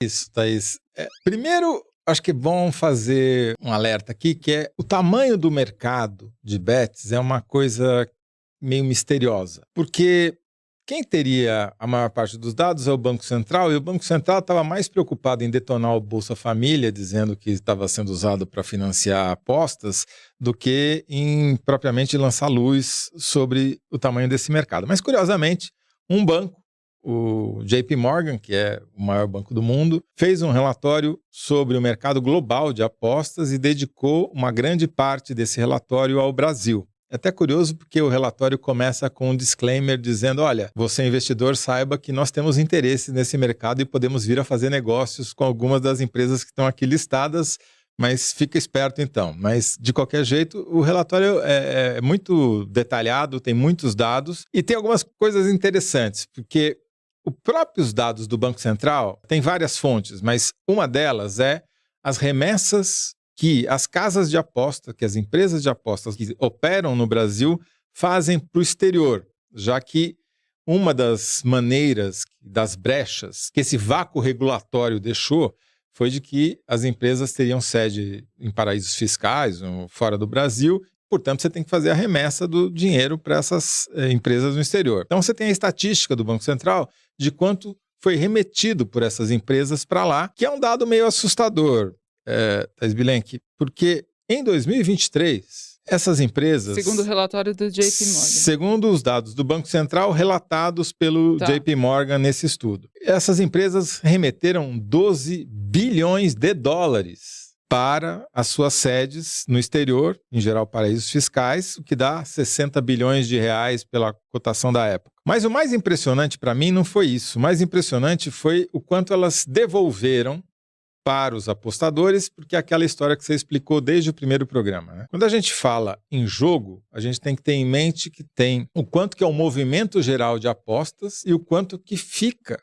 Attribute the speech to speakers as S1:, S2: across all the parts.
S1: Isso, Thaís. Primeiro, acho que é bom fazer um alerta aqui, que é o tamanho do mercado de bets é uma coisa meio misteriosa. Porque quem teria a maior parte dos dados é o Banco Central, e o Banco Central estava mais preocupado em detonar o Bolsa Família, dizendo que estava sendo usado para financiar apostas, do que em propriamente lançar luz sobre o tamanho desse mercado. Mas, curiosamente, um banco, o JP Morgan, que é o maior banco do mundo, fez um relatório sobre o mercado global de apostas e dedicou uma grande parte desse relatório ao Brasil. É até curioso porque o relatório começa com um disclaimer dizendo, olha, você investidor saiba que nós temos interesse nesse mercado e podemos vir a fazer negócios com algumas das empresas que estão aqui listadas, mas fica esperto então. Mas, de qualquer jeito, o relatório é muito detalhado, tem muitos dados e tem algumas coisas interessantes, porque os próprios dados do Banco Central têm várias fontes, mas uma delas é as remessas que as casas de aposta, que as empresas de apostas que operam no Brasil fazem para o exterior, já que uma das maneiras, das brechas que esse vácuo regulatório deixou foi de que as empresas teriam sede em paraísos fiscais ou fora do Brasil. Portanto, você tem que fazer a remessa do dinheiro para essas empresas no exterior. Então, você tem a estatística do Banco Central de quanto foi remetido por essas empresas para lá, que é um dado meio assustador, Thaís Bilenque, porque em 2023, essas empresas...
S2: Segundo o relatório do JP Morgan.
S1: Segundo os dados do Banco Central relatados pelo JP Morgan nesse estudo. Essas empresas remeteram 12 bilhões de dólares para as suas sedes no exterior, em geral paraísos fiscais, o que dá 60 bilhões de reais pela cotação da época. Mas o mais impressionante para mim não foi isso. O mais impressionante foi o quanto elas devolveram para os apostadores, porque é aquela história que você explicou desde o primeiro programa, né? Quando a gente fala em jogo, a gente tem que ter em mente que tem o quanto que é o movimento geral de apostas e o quanto que fica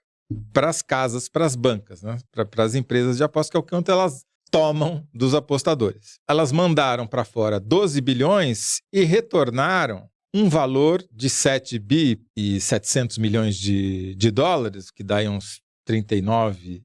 S1: para as casas, para as bancas, né? Para as empresas de apostas, que é o quanto elas tomam dos apostadores. Elas mandaram para fora 12 bilhões e retornaram um valor de 7 bi e 700 milhões de dólares, que dá aí uns 39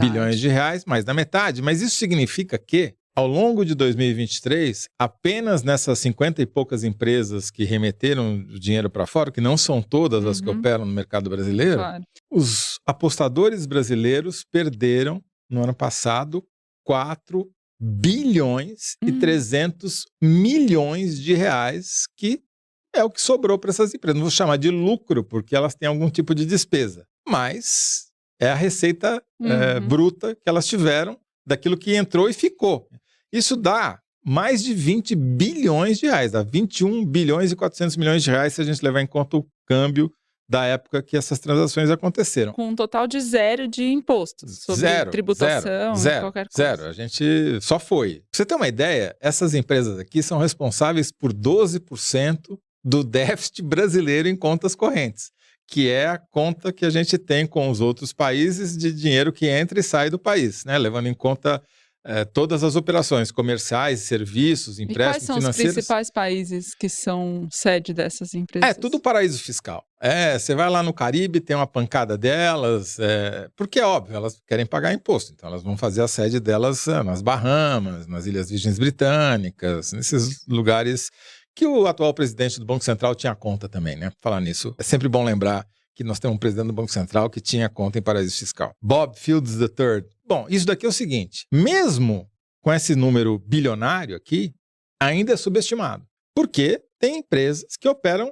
S1: bilhões de reais, mais da metade. Mas isso significa que, ao longo de 2023, apenas nessas 50 e poucas empresas que remeteram o dinheiro para fora, que não são todas as que operam no mercado brasileiro, os apostadores brasileiros perderam, no ano passado, 4 bilhões e 300 milhões de reais, que é o que sobrou para essas empresas. Não vou chamar de lucro, porque elas têm algum tipo de despesa, mas é a receita bruta que elas tiveram daquilo que entrou e ficou. Isso dá mais de 20 bilhões de reais, dá 21 bilhões e 400 milhões de reais se a gente levar em conta o câmbio da época que essas transações aconteceram.
S2: Com um total de zero de impostos, sobre tributação e qualquer coisa.
S1: Zero, a gente só foi. Pra você ter uma ideia, essas empresas aqui são responsáveis por 12% do déficit brasileiro em contas correntes, que é a conta que a gente tem com os outros países de dinheiro que entra e sai do país, né? Levando em conta todas as operações comerciais, serviços, empréstimos financeiros. E quais são os
S2: principais países que são sede dessas empresas?
S1: É tudo paraíso fiscal. Você vai lá no Caribe, tem uma pancada delas, porque é óbvio, elas querem pagar imposto, então elas vão fazer a sede delas nas Bahamas, nas Ilhas Virgens Britânicas, nesses lugares que o atual presidente do Banco Central tinha conta também, né? Falar nisso, é sempre bom lembrar que nós temos um presidente do Banco Central que tinha conta em paraíso fiscal. Bob Fields III. Bom, isso daqui é o seguinte, mesmo com esse número bilionário aqui, ainda é subestimado, porque tem empresas que operam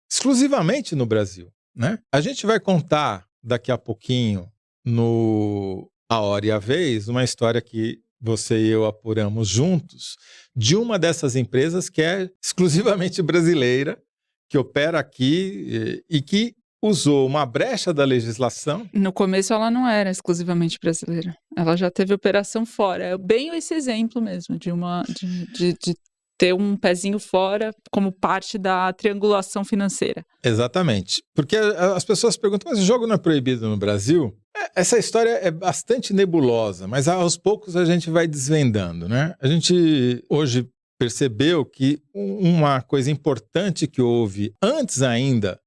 S1: exclusivamente no Brasil, né? A gente vai contar daqui a pouquinho, no A Hora e a Vez, uma história que você e eu apuramos juntos, de uma dessas empresas que é exclusivamente brasileira, que opera aqui e que usou uma brecha da legislação.
S2: No começo ela não era exclusivamente brasileira, ela já teve operação fora. É bem esse exemplo mesmo, de ter um pezinho fora como parte da triangulação financeira.
S1: Exatamente, porque as pessoas perguntam, mas o jogo não é proibido no Brasil? Essa história é bastante nebulosa, mas aos poucos a gente vai desvendando, né? A gente hoje percebeu que uma coisa importante que houve antes ainda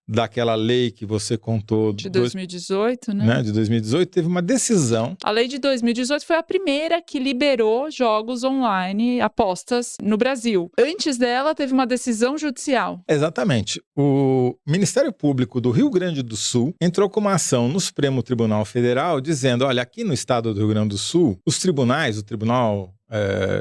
S1: daquela lei que você contou...
S2: De 2018, né?
S1: De 2018, teve uma decisão...
S2: A lei de 2018 foi a primeira que liberou jogos online, apostas, no Brasil. Antes dela, teve uma decisão judicial.
S1: Exatamente. O Ministério Público do Rio Grande do Sul entrou com uma ação no Supremo Tribunal Federal dizendo, olha, aqui no estado do Rio Grande do Sul, os tribunais, o Tribunal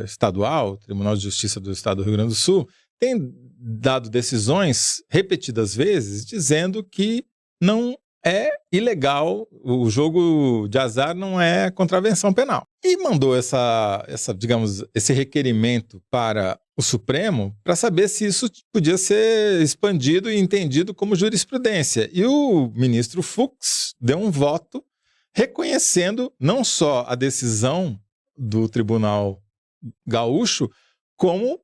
S1: Estadual, o Tribunal de Justiça do Estado do Rio Grande do Sul, tem dado decisões repetidas vezes dizendo que não é ilegal, o jogo de azar não é contravenção penal. E mandou esse requerimento para o Supremo para saber se isso podia ser expandido e entendido como jurisprudência. E o ministro Fux deu um voto reconhecendo não só a decisão do Tribunal Gaúcho, como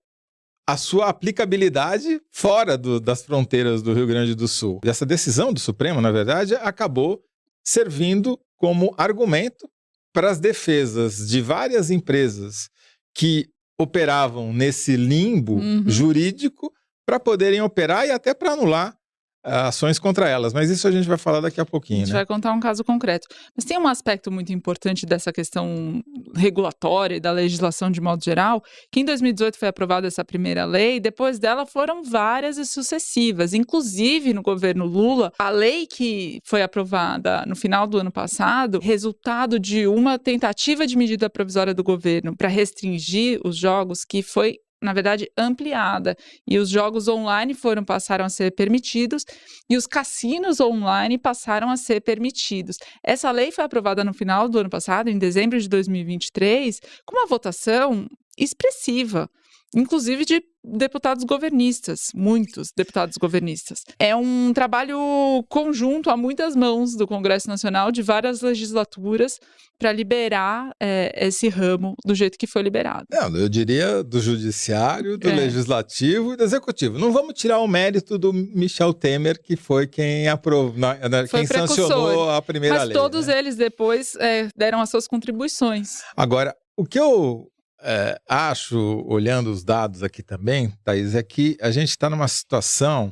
S1: a sua aplicabilidade fora das fronteiras do Rio Grande do Sul. E essa decisão do Supremo, na verdade, acabou servindo como argumento para as defesas de várias empresas que operavam nesse limbo jurídico para poderem operar e até para anular ações contra elas. Mas isso a gente vai falar daqui a pouquinho.
S2: A gente vai contar um caso concreto. Mas tem um aspecto muito importante dessa questão regulatória e da legislação de modo geral, que em 2018 foi aprovada essa primeira lei, depois dela foram várias e sucessivas. Inclusive, no governo Lula, a lei que foi aprovada no final do ano passado, resultado de uma tentativa de medida provisória do governo para restringir os jogos, que foi, na verdade, ampliada, e os jogos online passaram a ser permitidos e os cassinos online passaram a ser permitidos. Essa lei foi aprovada no final do ano passado, em dezembro de 2023, com uma votação expressiva, inclusive de deputados governistas, muitos deputados governistas. É um trabalho conjunto a muitas mãos do Congresso Nacional, de várias legislaturas, para liberar esse ramo do jeito que foi liberado.
S1: Não, eu diria do judiciário, do legislativo e do executivo. Não vamos tirar o mérito do Michel Temer, que foi quem aprovou, quem sancionou a primeira lei.
S2: Mas todos eles depois deram as suas contribuições.
S1: Agora, o que eu acho, olhando os dados aqui também, Thaís, é que a gente está numa situação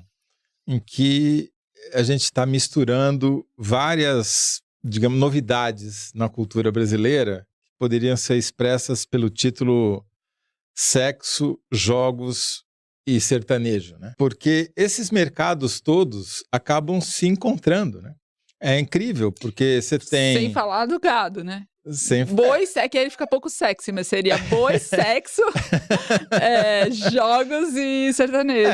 S1: em que a gente está misturando várias, digamos, novidades na cultura brasileira que poderiam ser expressas pelo título sexo, jogos e sertanejo, né? Porque esses mercados todos acabam se encontrando, né? É incrível, porque você tem...
S2: Sem falar do gado, né?
S1: Boi,
S2: que ele fica pouco sexy, mas seria boi, sexo, jogos e sertanejo.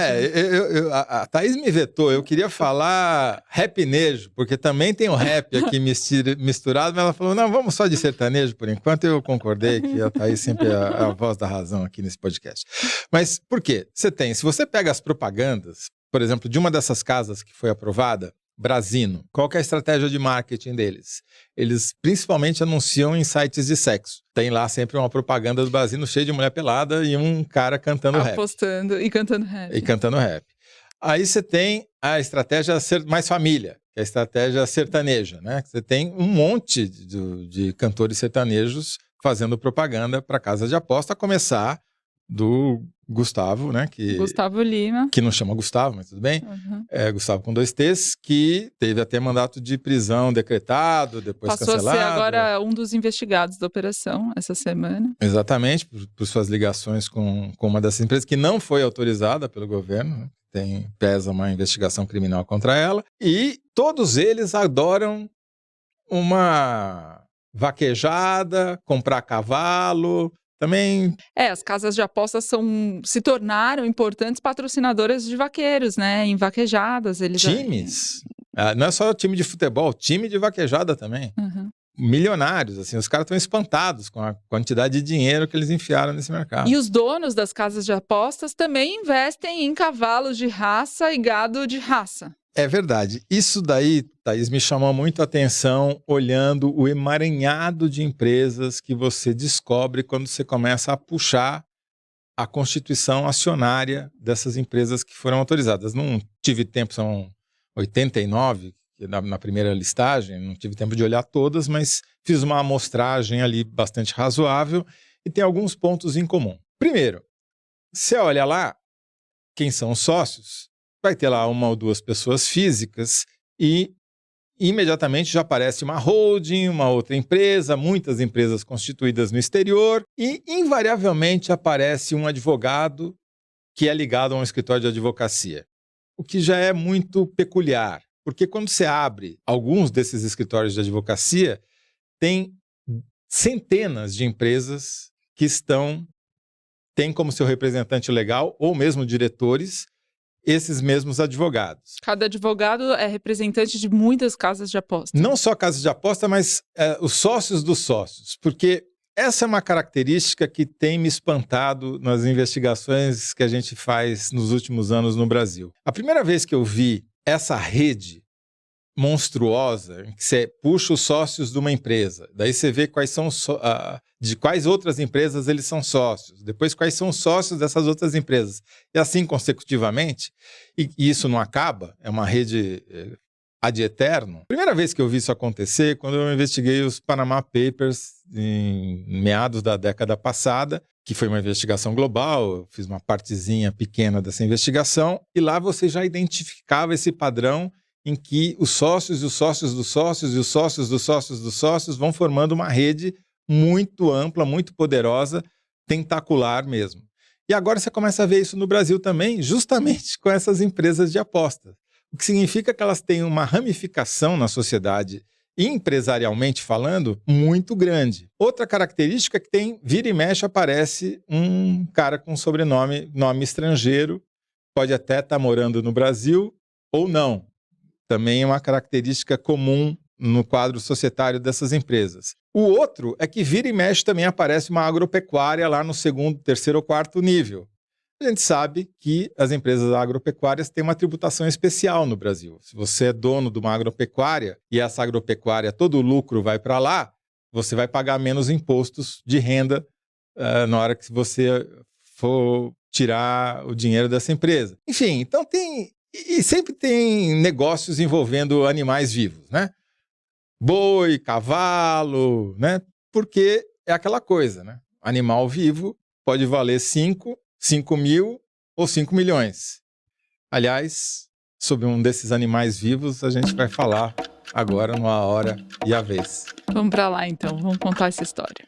S1: A Thaís me vetou, eu queria falar rapnejo, porque também tem o rap aqui misturado, mas ela falou, não, vamos só de sertanejo por enquanto. Eu concordei que a Thaís sempre é a voz da razão aqui nesse podcast. Mas por quê? Se você pega as propagandas, por exemplo, de uma dessas casas que foi aprovada, Brasino, qual que é a estratégia de marketing deles? Eles principalmente anunciam em sites de sexo. Tem lá sempre uma propaganda do Brasino cheia de mulher pelada e um cara cantando rap.
S2: Apostando e cantando rap.
S1: Aí você tem a estratégia mais família, que é a estratégia sertaneja, né? Você tem um monte de cantores sertanejos fazendo propaganda para casa de aposta, a começar do Gustavo, né?
S2: Gustavo Lima.
S1: Que não chama Gustavo, mas tudo bem. Gustavo com 2 T's, que teve até mandato de prisão decretado, depois
S2: cancelado. Passou a ser agora um dos investigados da operação essa semana.
S1: Exatamente, por suas ligações com uma dessas empresas que não foi autorizada pelo governo, né? Pesa uma investigação criminal contra ela. E todos eles adoram uma vaquejada, comprar cavalo... Também...
S2: as casas de apostas se tornaram importantes patrocinadoras de vaqueiros, né? Em vaquejadas.
S1: Times. Não é só time de futebol, time de vaquejada também. Milionários, assim. Os caras estão espantados com a quantidade de dinheiro que eles enfiaram nesse mercado.
S2: E os donos das casas de apostas também investem em cavalos de raça e gado de raça.
S1: É verdade. Isso daí, Thaís, me chamou muito a atenção olhando o emaranhado de empresas que você descobre quando você começa a puxar a constituição acionária dessas empresas que foram autorizadas. Não tive tempo, são 89 na primeira listagem, não tive tempo de olhar todas, mas fiz uma amostragem ali bastante razoável e tem alguns pontos em comum. Primeiro, você olha lá quem são os sócios, vai ter lá uma ou duas pessoas físicas e imediatamente já aparece uma holding, uma outra empresa, muitas empresas constituídas no exterior e invariavelmente aparece um advogado que é ligado a um escritório de advocacia. O que já é muito peculiar, porque quando você abre alguns desses escritórios de advocacia, tem centenas de empresas que têm como seu representante legal, ou mesmo diretores, esses mesmos advogados.
S2: Cada advogado é representante de muitas casas de aposta.
S1: Não só casas de aposta, mas os sócios dos sócios, porque essa é uma característica que tem me espantado nas investigações que a gente faz nos últimos anos no Brasil. A primeira vez que eu vi essa rede monstruosa, em que você puxa os sócios de uma empresa, daí você vê quais são de quais outras empresas eles são sócios, depois quais são os sócios dessas outras empresas, e assim consecutivamente, e isso não acaba, é uma rede ad eterno. A primeira vez que eu vi isso acontecer, quando eu investiguei os Panama Papers em meados da década passada, que foi uma investigação global, eu fiz uma partezinha pequena dessa investigação, e lá você já identificava esse padrão em que os sócios e os sócios dos sócios e os sócios dos sócios dos sócios vão formando uma rede muito ampla, muito poderosa, tentacular mesmo. E agora você começa a ver isso no Brasil também, justamente com essas empresas de apostas. O que significa que elas têm uma ramificação na sociedade, empresarialmente falando, muito grande. Outra característica que tem, vira e mexe, aparece um cara com nome estrangeiro, pode até estar morando no Brasil ou não. Também é uma característica comum no quadro societário dessas empresas. O outro é que vira e mexe também aparece uma agropecuária lá no segundo, terceiro ou quarto nível. A gente sabe que as empresas agropecuárias têm uma tributação especial no Brasil. Se você é dono de uma agropecuária e essa agropecuária, todo o lucro vai para lá, você vai pagar menos impostos de renda na hora que você for tirar o dinheiro dessa empresa. Enfim, então E sempre tem negócios envolvendo animais vivos, né? Boi, cavalo, né? Porque é aquela coisa, né? Animal vivo pode valer 5 mil ou 5 milhões. Aliás, sobre um desses animais vivos, a gente vai falar agora no A Hora e a Vez.
S2: Vamos para lá então, vamos contar essa história.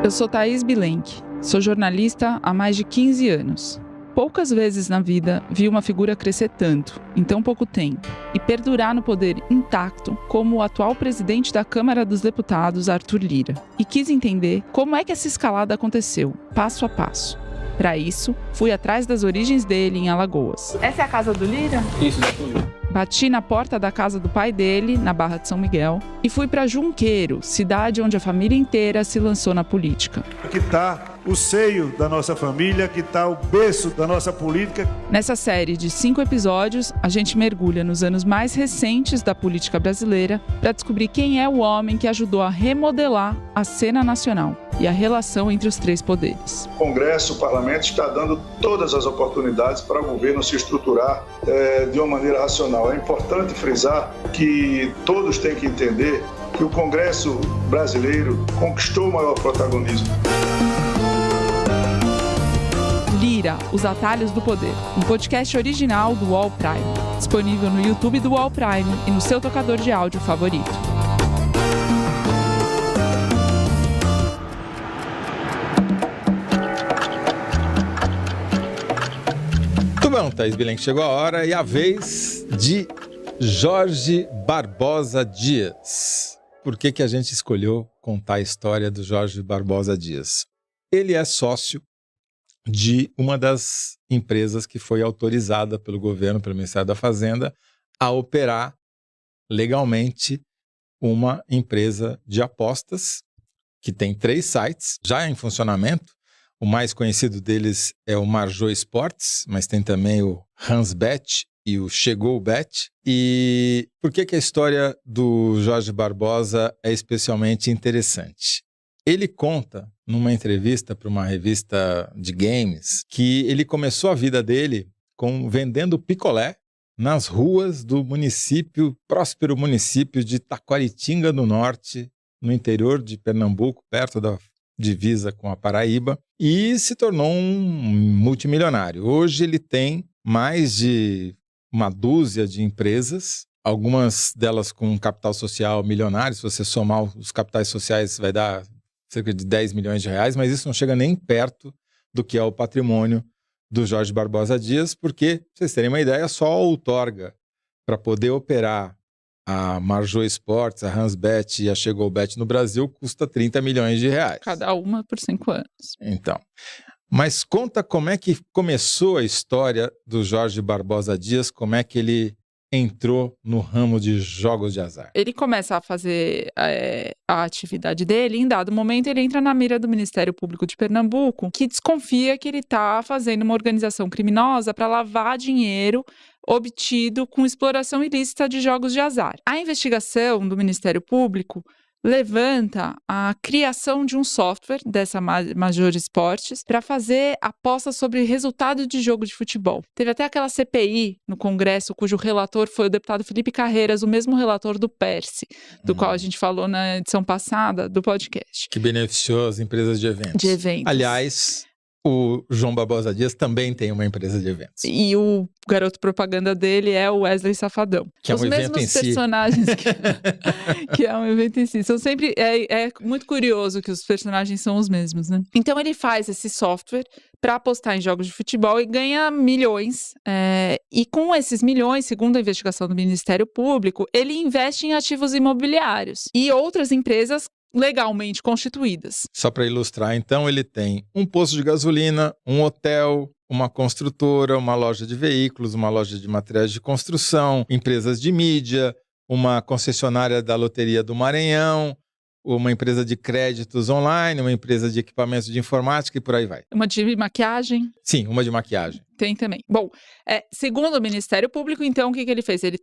S2: Eu sou Thaís Bilenque, sou jornalista há mais de 15 anos. Poucas vezes na vida vi uma figura crescer tanto, em tão pouco tempo, e perdurar no poder intacto como o atual presidente da Câmara dos Deputados, Arthur Lira. E quis entender como é que essa escalada aconteceu, passo a passo. Para isso, fui atrás das origens dele em Alagoas. Essa é a casa do Lira?
S3: Isso, da Lira.
S2: Bati na porta da casa do pai dele, na Barra de São Miguel, e fui para Junqueiro, cidade onde a família inteira se lançou na política.
S4: Aqui está o seio da nossa família, aqui está o berço da nossa política.
S2: Nessa série de 5 episódios, a gente mergulha nos anos mais recentes da política brasileira para descobrir quem é o homem que ajudou a remodelar a cena nacional e a relação entre os 3 poderes.
S5: O Congresso, o Parlamento está dando todas as oportunidades para o governo se estruturar de uma maneira racional. É importante frisar que todos têm que entender que o Congresso brasileiro conquistou o maior protagonismo.
S2: Lira, Os Atalhos do Poder, um podcast original do UOL Prime, disponível no YouTube do UOL Prime e no seu tocador de áudio favorito.
S1: Muito bom, Thaís Bilenque, chegou a hora e a vez de Jorge Barbosa Dias. Por que a gente escolheu contar a história do Jorge Barbosa Dias? Ele é sócio de uma das empresas que foi autorizada pelo governo, pelo Ministério da Fazenda, a operar legalmente uma empresa de apostas que tem 3 sites já em funcionamento. O mais conhecido deles é o Marjô Esportes, mas tem também o Hansbet e o Chegou Bet. E por que a história do Jorge Barbosa é especialmente interessante? Ele conta, numa entrevista para uma revista de games, que ele começou a vida dele vendendo picolé nas ruas do próspero município de Taquaritinga do Norte, no interior de Pernambuco, perto da divisa com a Paraíba, e se tornou um multimilionário. Hoje ele tem mais de uma dúzia de empresas, algumas delas com capital social milionário. Se você somar os capitais sociais, vai dar cerca de 10 milhões de reais, mas isso não chega nem perto do que é o patrimônio do Jorge Barbosa Dias, porque, pra vocês terem uma ideia, só a outorga para poder operar a Marjô Esportes, a Hansbet e a Chegou Bet no Brasil custa 30 milhões de reais.
S2: Cada uma por 5 anos.
S1: Então, mas conta como é que começou a história do Jorge Barbosa Dias, como é que ele entrou no ramo de jogos de azar.
S2: Ele começa a fazer a atividade dele, em dado momento ele entra na mira do Ministério Público de Pernambuco, que desconfia que ele está fazendo uma organização criminosa para lavar dinheiro obtido com exploração ilícita de jogos de azar. A investigação do Ministério Público levanta a criação de um software dessa Major Esportes para fazer apostas sobre resultado de jogo de futebol. Teve até aquela CPI no Congresso, cujo relator foi o deputado Felipe Carreiras, o mesmo relator do PERSE, do qual a gente falou na edição passada do podcast.
S1: Que beneficiou as empresas de eventos. Aliás, o João Barbosa Dias também tem uma empresa de eventos.
S2: E o garoto propaganda dele é o Wesley Safadão.
S1: Que é um evento em si.
S2: Os mesmos personagens que é um evento em si. São sempre, é muito curioso que os personagens são os mesmos, né? Então ele faz esse software para apostar em jogos de futebol e ganha milhões. E com esses milhões, segundo a investigação do Ministério Público, ele investe em ativos imobiliários e outras empresas legalmente constituídas.
S1: Só para ilustrar, então, ele tem um posto de gasolina, um hotel, uma construtora, uma loja de veículos, uma loja de materiais de construção, empresas de mídia, uma concessionária da Loteria do Maranhão, uma empresa de créditos online, uma empresa de equipamentos de informática e por aí vai.
S2: Uma de maquiagem?
S1: Sim, uma de maquiagem.
S2: Tem também. Bom, segundo o Ministério Público, então, o que ele fez? Ele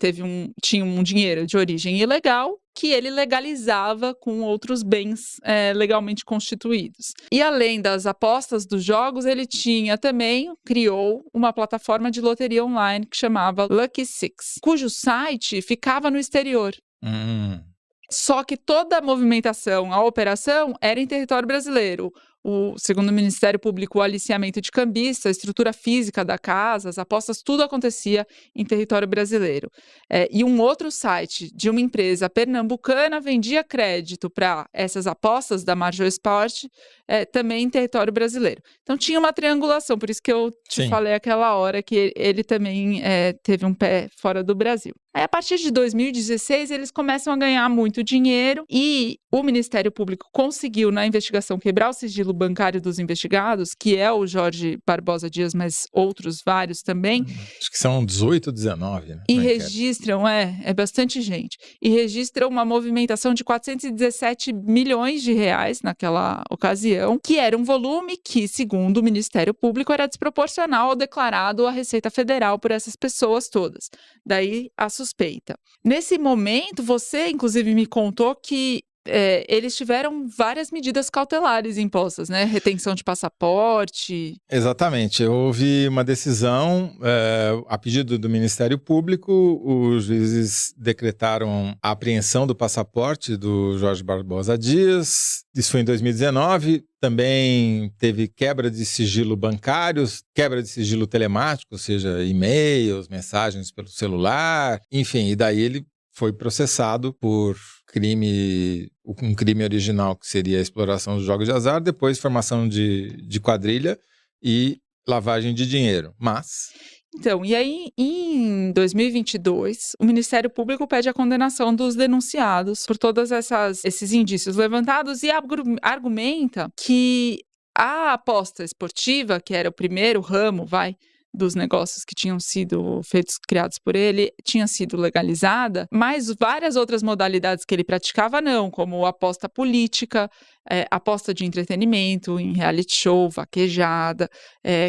S2: tinha um dinheiro de origem ilegal que ele legalizava com outros bens legalmente constituídos. E além das apostas dos jogos, ele criou uma plataforma de loteria online que chamava Lucky Six, cujo site ficava no exterior. Só que toda a movimentação, a operação, era em território brasileiro. Segundo o Ministério Público, o aliciamento de cambista, a estrutura física da casa, as apostas, tudo acontecia em território brasileiro. E um outro site de uma empresa pernambucana vendia crédito para essas apostas da Marjô Esporte, também em território brasileiro. Então tinha uma triangulação, por isso que eu te falei aquela hora que ele também teve um pé fora do Brasil. Aí, a partir de 2016, eles começam a ganhar muito dinheiro e o Ministério Público conseguiu, na investigação, quebrar o sigilo bancário dos investigados, que é o Jorge Barbosa Dias, mas outros vários também.
S1: Acho que são 18, 19, né?
S2: E registram, é bastante gente. E registram uma movimentação de 417 milhões de reais naquela ocasião, que era um volume que, segundo o Ministério Público, era desproporcional ao declarado à Receita Federal por essas pessoas todas. Daí a suspeita. Nesse momento, você, inclusive, me contou que eles tiveram várias medidas cautelares impostas, né? Retenção de passaporte.
S1: Exatamente. Houve uma decisão, a pedido do Ministério Público, os juízes decretaram a apreensão do passaporte do Jorge Barbosa Dias. Isso foi em 2019. Também teve quebra de sigilo bancários, quebra de sigilo telemático, ou seja, e-mails, mensagens pelo celular, enfim, e daí ele foi processado por um crime original, que seria a exploração dos jogos de azar, depois formação de quadrilha e lavagem de dinheiro.
S2: Então, e aí, em 2022, o Ministério Público pede a condenação dos denunciados por todos esses indícios levantados e argumenta que a aposta esportiva, que era o primeiro ramo, dos negócios que tinham sido criados por ele, tinha sido legalizada, mas várias outras modalidades que ele praticava não, como aposta política, aposta de entretenimento, em reality show, vaquejada,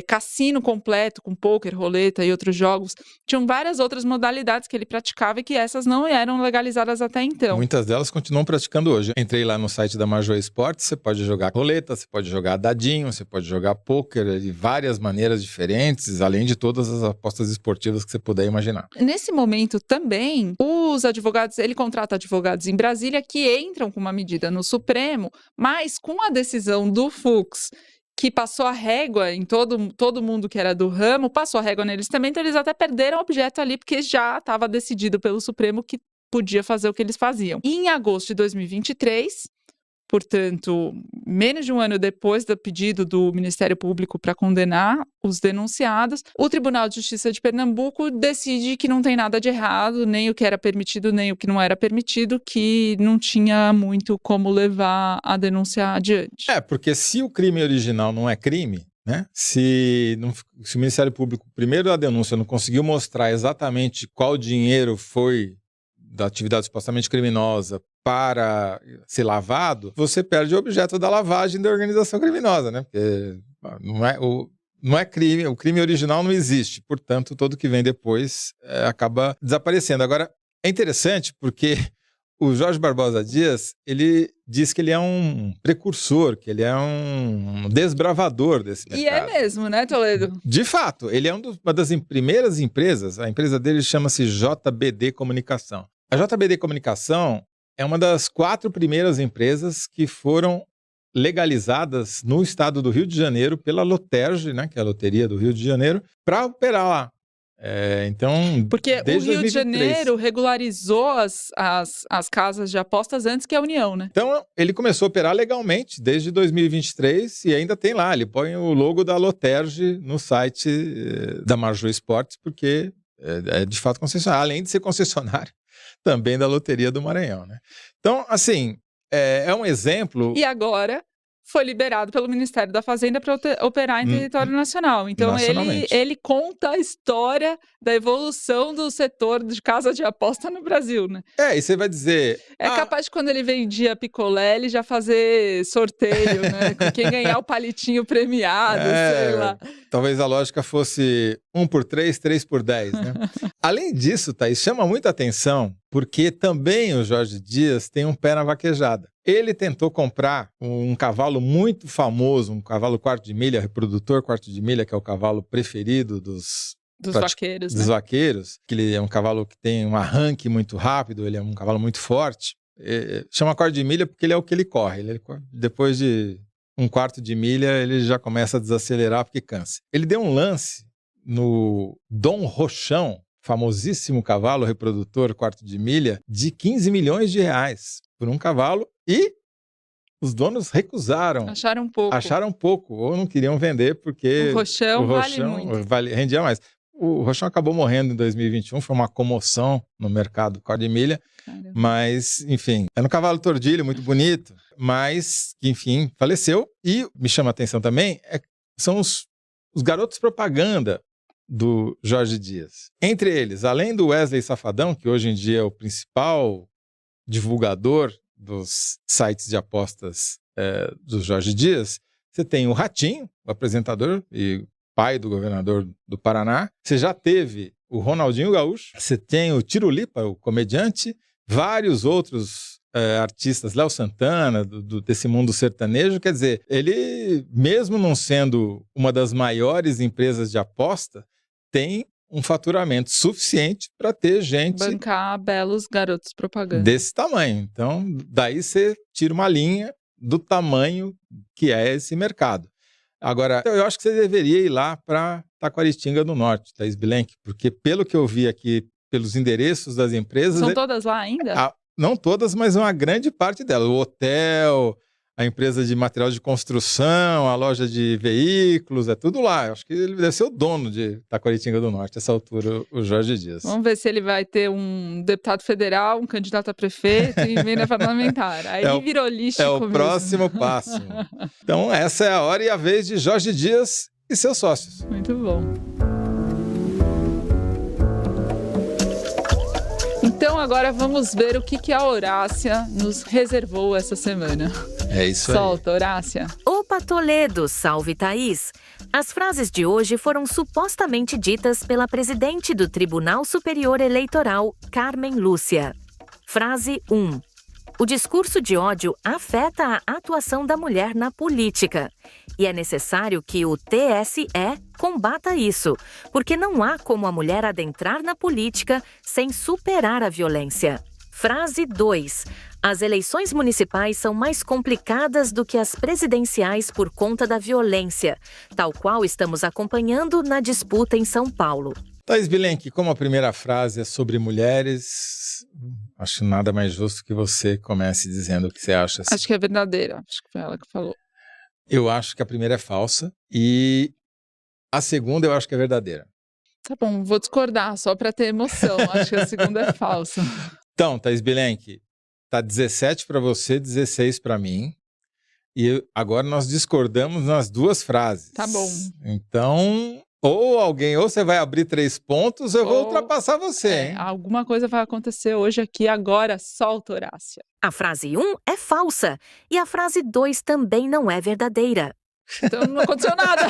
S2: cassino completo com pôquer, roleta e outros jogos. Tinham várias outras modalidades que ele praticava e que essas não eram legalizadas até então.
S1: Muitas delas continuam praticando hoje. Entrei lá no site da Major Esportes, você pode jogar roleta, você pode jogar dadinho, você pode jogar pôquer de várias maneiras diferentes, além de todas as apostas esportivas que você puder imaginar.
S2: Nesse momento também, os advogados, ele contrata advogados em Brasília que entram com uma medida no Supremo, mas com a decisão do Fux que passou a régua em todo mundo que era do ramo, passou a régua neles também, então eles até perderam o objeto ali, porque já estava decidido pelo Supremo que podia fazer o que eles faziam. E em agosto de 2023, portanto, menos de um ano depois do pedido do Ministério Público para condenar os denunciados, o Tribunal de Justiça de Pernambuco decide que não tem nada de errado, nem o que era permitido, nem o que não era permitido, que não tinha muito como levar a denúncia adiante.
S1: Porque se o crime original não é crime, né? Se o Ministério Público, primeiro a denúncia, não conseguiu mostrar exatamente qual dinheiro foi da atividade supostamente criminosa para ser lavado, você perde o objeto da lavagem da organização criminosa, né? Porque não é crime, o crime original não existe, portanto, todo que vem depois acaba desaparecendo. Agora, é interessante porque o Jorge Barbosa Dias, ele diz que ele é um precursor, que ele é um desbravador desse mercado.
S2: E é mesmo, né, Toledo?
S1: De fato, ele é uma das primeiras empresas, a empresa dele chama-se JBD Comunicação. A JBD Comunicação é uma das 4 primeiras empresas que foram legalizadas no estado do Rio de Janeiro pela Loterge, né, que é a Loteria do Rio de Janeiro, para operar lá. Então,
S2: porque
S1: desde
S2: o Rio
S1: 2023.
S2: de Janeiro regularizou as casas de apostas antes que a União, né?
S1: Então, ele começou a operar legalmente desde 2023 e ainda tem lá, ele põe o logo da Loterge no site da Marjô Esportes, porque é de fato concessionário, além de ser concessionário também da Loteria do Maranhão, né? Então, assim, é um exemplo...
S2: E agora foi liberado pelo Ministério da Fazenda para operar em território nacional. Então, ele conta a história da evolução do setor de casa de aposta no Brasil, né?
S1: E você vai dizer...
S2: É capaz de, quando ele vendia picolé, ele já fazer sorteio, né? Com quem ganhar o palitinho premiado, sei lá.
S1: Talvez a lógica fosse 1 por 3, 3 por 10, né? Além disso, Thaís, chama muita atenção, porque também o Jorge Dias tem um pé na vaquejada. Ele tentou comprar um cavalo muito famoso, um cavalo quarto de milha, reprodutor quarto de milha, que é o cavalo preferido dos
S2: vaqueiros, né?
S1: Dos vaqueiros, que ele é um cavalo que tem um arranque muito rápido, ele é um cavalo muito forte. Chama quarto de milha porque ele é o que ele corre. Depois de 1/4 de milha, ele já começa a desacelerar porque cansa. Ele deu um lance no Dom Rochão, famosíssimo cavalo reprodutor quarto de milha, de 15 milhões de reais por um cavalo, e os donos recusaram. Acharam pouco, ou não queriam vender porque
S2: o Rochão vale muito.
S1: Rendia mais. O Rochão acabou morrendo em 2021, foi uma comoção no mercado quarto de milha. Caramba. Mas, enfim, era um cavalo tordilho muito bonito, mas, enfim, faleceu. E me chama a atenção também, são os garotos propaganda do Jorge Dias. Entre eles, além do Wesley Safadão, que hoje em dia é o principal divulgador dos sites de apostas do Jorge Dias, você tem o Ratinho, o apresentador e pai do governador do Paraná. Você já teve o Ronaldinho Gaúcho, você tem o Tirulipa, o comediante, vários outros artistas, Léo Santana, desse mundo sertanejo. Quer dizer, ele, mesmo não sendo uma das maiores empresas de aposta, tem um faturamento suficiente para ter gente...
S2: bancar belos garotos propaganda.
S1: Desse tamanho. Então, daí você tira uma linha do tamanho que é esse mercado. Agora, eu acho que você deveria ir lá para Taquaritinga do Norte, Thaís Bilenque, porque pelo que eu vi aqui, pelos endereços das empresas...
S2: São todas lá ainda?
S1: Não todas, mas uma grande parte delas. O hotel, a empresa de material de construção, a loja de veículos, é tudo lá. Eu acho que ele deve ser o dono de Taquaritinga do Norte, essa altura, o Jorge Dias.
S2: Vamos ver se ele vai ter um deputado federal, um candidato a prefeito e emenda parlamentar. Aí virou lixo.
S1: É o próximo passo. Então, essa é a hora e a vez de Jorge Dias e seus sócios.
S2: Muito bom. Então, agora vamos ver o que a Horácia nos reservou essa semana.
S1: É isso aí.
S2: Solta, Horácia.
S3: Opa, Toledo, salve Thaís. As frases de hoje foram supostamente ditas pela presidente do Tribunal Superior Eleitoral, Carmen Lúcia. Frase 1. O discurso de ódio afeta a atuação da mulher na política. E é necessário que o TSE combata isso, porque não há como a mulher adentrar na política sem superar a violência. Frase 2. As eleições municipais são mais complicadas do que as presidenciais por conta da violência, tal qual estamos acompanhando na disputa em São Paulo.
S1: Thaís Bilenque, como a primeira frase é sobre mulheres, acho nada mais justo que você comece dizendo o que você acha. Assim.
S2: Acho que é verdadeira. Acho que foi ela que falou.
S1: Eu acho que a primeira é falsa e a segunda eu acho que é verdadeira.
S2: Tá bom, vou discordar só para ter emoção. Acho que a segunda é falsa.
S1: Então, Thaís Bilenque, tá 17 para você, 16 para mim. E agora nós discordamos nas duas frases.
S2: Tá bom.
S1: Então, ou você vai abrir 3 pontos, ou eu vou ultrapassar você, hein?
S2: Alguma coisa vai acontecer hoje aqui, agora. Solta, Horácia.
S3: A frase 1 é falsa e a frase 2 também não é verdadeira.
S2: Então não aconteceu nada.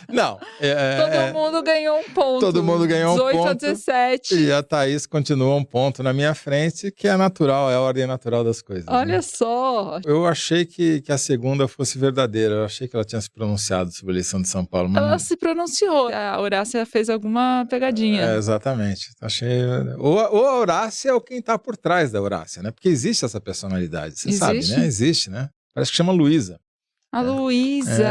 S1: Não.
S2: Todo mundo ganhou um ponto.
S1: Todo mundo ganhou um ponto.
S2: 18 a 17.
S1: E a Thaís continua um ponto na minha frente, que é natural, é a ordem natural das coisas.
S2: Olha
S1: né?
S2: só.
S1: Eu achei que a segunda fosse verdadeira. Eu achei que ela tinha se pronunciado sobre a eleição de São Paulo. Mas
S2: Ela se pronunciou. A Horácia fez alguma pegadinha.
S1: Exatamente. Achei... Ou a Horácia ou quem está por trás da Horácia, né? Porque existe essa personalidade. Você sabe, né? Existe, né? Parece que chama Luísa.
S2: A Luísa.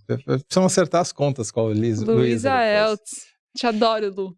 S1: Precisamos acertar as contas com a Luísa.
S2: Luísa Eltz. Te adoro, Lu.